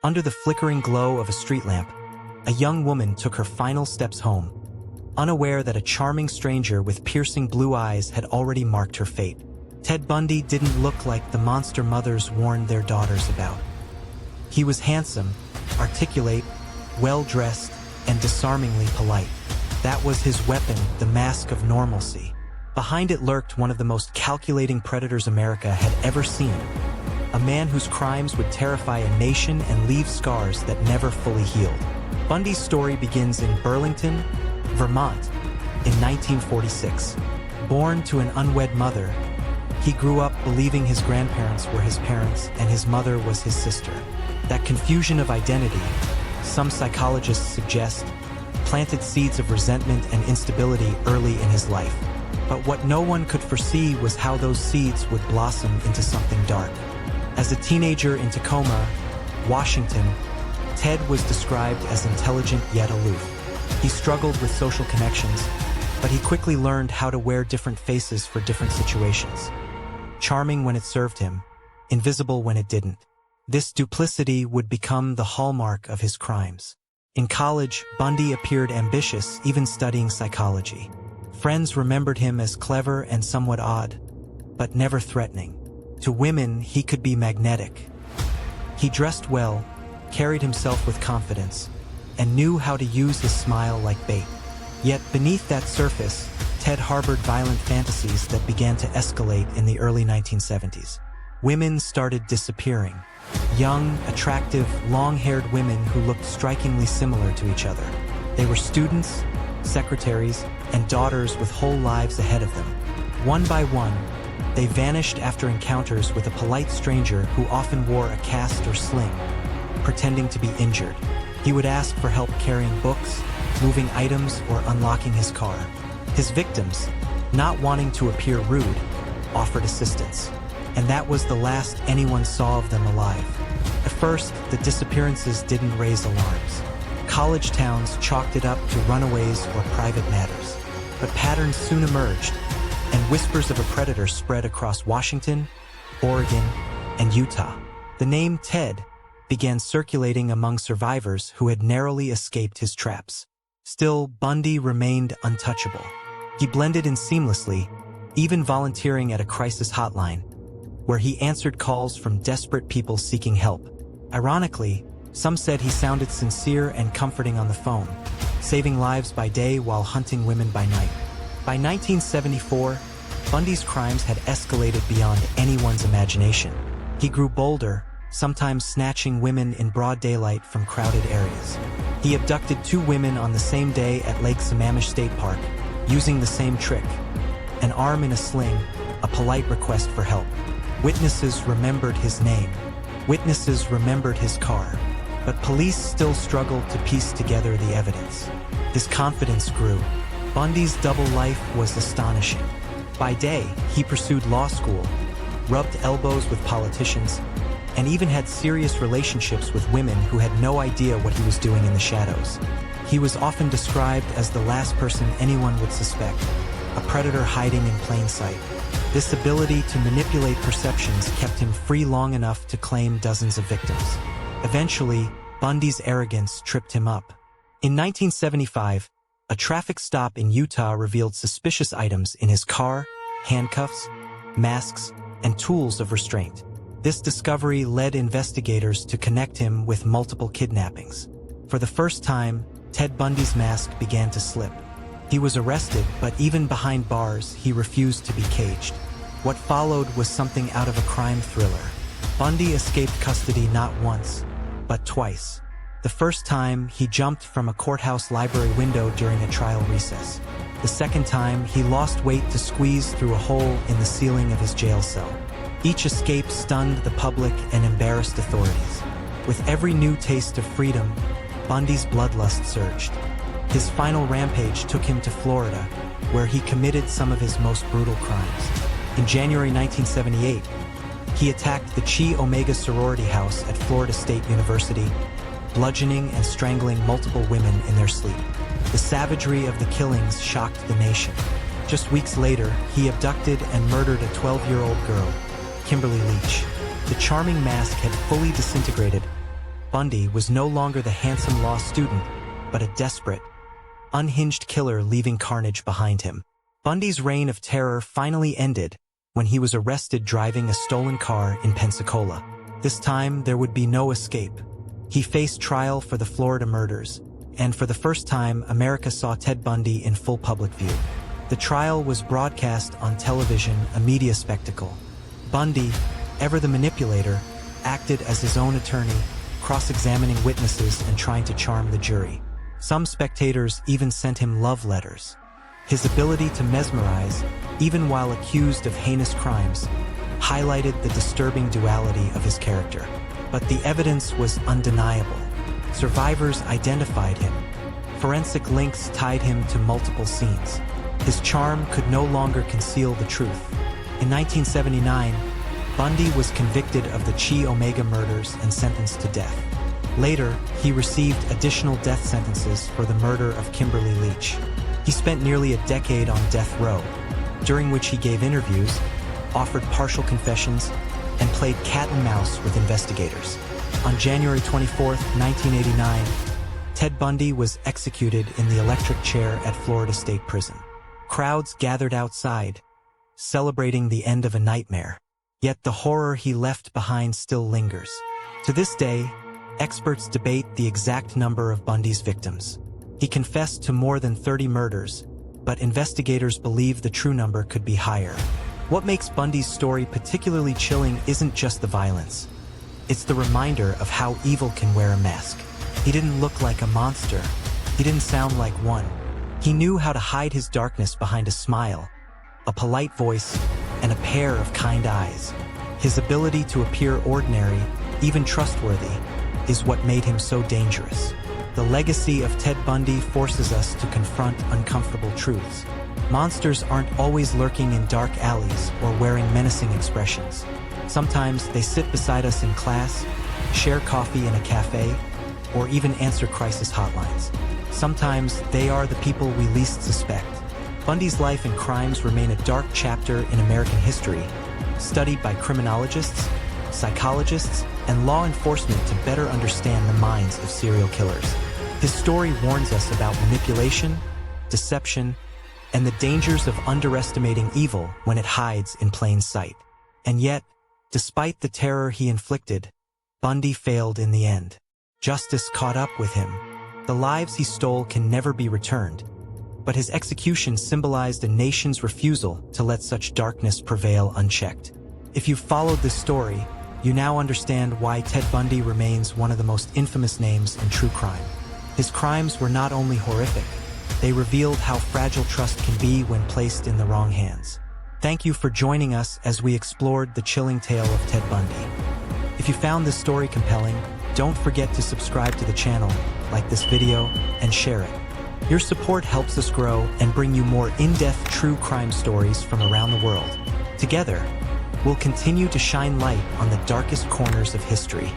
Under the flickering glow of a street lamp, a young woman took her final steps home, unaware that a charming stranger with piercing blue eyes had already marked her fate. Ted Bundy didn't look like the monster mothers warned their daughters about. He was handsome, articulate, well-dressed, and disarmingly polite. That was his weapon, the mask of normalcy. Behind it lurked one of the most calculating predators America had ever seen. A man whose crimes would terrify a nation and leave scars that never fully healed. Bundy's story begins in Burlington, Vermont, in 1946. Born to an unwed mother, he grew up believing his grandparents were his parents and his mother was his sister. That confusion of identity, some psychologists suggest, planted seeds of resentment and instability early in his life. But what no one could foresee was how those seeds would blossom into something dark. As a teenager in Tacoma, Washington, Ted was described as intelligent yet aloof. He struggled with social connections, but he quickly learned how to wear different faces for different situations. Charming when it served him, invisible when it didn't. This duplicity would become the hallmark of his crimes. In college, Bundy appeared ambitious, even studying psychology. Friends remembered him as clever and somewhat odd, but never threatening. To women, he could be magnetic. He dressed well, carried himself with confidence, and knew how to use his smile like bait. Yet beneath that surface, Ted harbored violent fantasies that began to escalate in the early 1970s. Women started disappearing. Young, attractive, long-haired women who looked strikingly similar to each other. They were students, secretaries, and daughters with whole lives ahead of them. One by one, they vanished after encounters with a polite stranger who often wore a cast or sling, pretending to be injured. He would ask for help carrying books, moving items, or unlocking his car. His victims, not wanting to appear rude, offered assistance. And that was the last anyone saw of them alive. At first, the disappearances didn't raise alarms. College towns chalked it up to runaways or private matters. But patterns soon emerged, and whispers of a predator spread across Washington, Oregon, and Utah. The name Ted began circulating among survivors who had narrowly escaped his traps. Still, Bundy remained untouchable. He blended in seamlessly, even volunteering at a crisis hotline, where he answered calls from desperate people seeking help. Ironically, some said he sounded sincere and comforting on the phone, saving lives by day while hunting women by night. By 1974, Bundy's crimes had escalated beyond anyone's imagination. He grew bolder, sometimes snatching women in broad daylight from crowded areas. He abducted 2 women on the same day at Lake Sammamish State Park, using the same trick: an arm in a sling, a polite request for help. Witnesses remembered his name. Witnesses remembered his car. But police still struggled to piece together the evidence. His confidence grew. Bundy's double life was astonishing. By day, he pursued law school, rubbed elbows with politicians, and even had serious relationships with women who had no idea what he was doing in the shadows. He was often described as the last person anyone would suspect, a predator hiding in plain sight. This ability to manipulate perceptions kept him free long enough to claim dozens of victims. Eventually, Bundy's arrogance tripped him up. In 1975, a traffic stop in Utah revealed suspicious items in his car, handcuffs, masks, and tools of restraint. This discovery led investigators to connect him with multiple kidnappings. For the first time, Ted Bundy's mask began to slip. He was arrested, but even behind bars, he refused to be caged. What followed was something out of a crime thriller. Bundy escaped custody not once, but twice. The first time, he jumped from a courthouse library window during a trial recess. The second time, he lost weight to squeeze through a hole in the ceiling of his jail cell. Each escape stunned the public and embarrassed authorities. With every new taste of freedom, Bundy's bloodlust surged. His final rampage took him to Florida, where he committed some of his most brutal crimes. In January 1978, he attacked the Chi Omega sorority house at Florida State University, bludgeoning and strangling multiple women in their sleep. The savagery of the killings shocked the nation. Just weeks later, he abducted and murdered a 12-year-old girl, Kimberly Leach. The charming mask had fully disintegrated, Bundy was no longer the handsome law student, but a desperate, unhinged killer leaving carnage behind him. Bundy's reign of terror finally ended when he was arrested driving a stolen car in Pensacola. This time, there would be no escape. He faced trial for the Florida murders, and for the first time, America saw Ted Bundy in full public view. The trial was broadcast on television, a media spectacle. Bundy, ever the manipulator, acted as his own attorney, cross-examining witnesses and trying to charm the jury. Some spectators even sent him love letters. His ability to mesmerize, even while accused of heinous crimes, highlighted the disturbing duality of his character. But the evidence was undeniable. Survivors identified him. Forensic links tied him to multiple scenes. His charm could no longer conceal the truth. In 1979, Bundy was convicted of the Chi Omega murders and sentenced to death. Later, he received additional death sentences for the murder of Kimberly Leach. He spent nearly a decade on death row, during which he gave interviews, offered partial confessions, and played cat and mouse with investigators. On January 24, 1989, Ted Bundy was executed in the electric chair at Florida State Prison. Crowds gathered outside, celebrating the end of a nightmare. Yet the horror he left behind still lingers. To this day, experts debate the exact number of Bundy's victims. He confessed to more than 30 murders, but investigators believe the true number could be higher. What makes Bundy's story particularly chilling isn't just the violence. It's the reminder of how evil can wear a mask. He didn't look like a monster. He didn't sound like one. He knew how to hide his darkness behind a smile, a polite voice, and a pair of kind eyes. His ability to appear ordinary, even trustworthy, is what made him so dangerous. The legacy of Ted Bundy forces us to confront uncomfortable truths. Monsters aren't always lurking in dark alleys or wearing menacing expressions. Sometimes they sit beside us in class, share coffee in a cafe, or even answer crisis hotlines. Sometimes they are the people we least suspect. Bundy's life and crimes remain a dark chapter in American history, studied by criminologists, psychologists, and law enforcement to better understand the minds of serial killers. His story warns us about manipulation, deception, and the dangers of underestimating evil when it hides in plain sight. And yet, despite the terror he inflicted, Bundy failed in the end. Justice caught up with him. The lives he stole can never be returned, but his execution symbolized a nation's refusal to let such darkness prevail unchecked. If you've followed this story, you now understand why Ted Bundy remains one of the most infamous names in true crime. His crimes were not only horrific, they revealed how fragile trust can be when placed in the wrong hands. Thank you for joining us as we explored the chilling tale of Ted Bundy. If you found this story compelling, don't forget to subscribe to the channel, like this video, and share it. Your support helps us grow and bring you more in-depth true crime stories from around the world. Together, we'll continue to shine light on the darkest corners of history.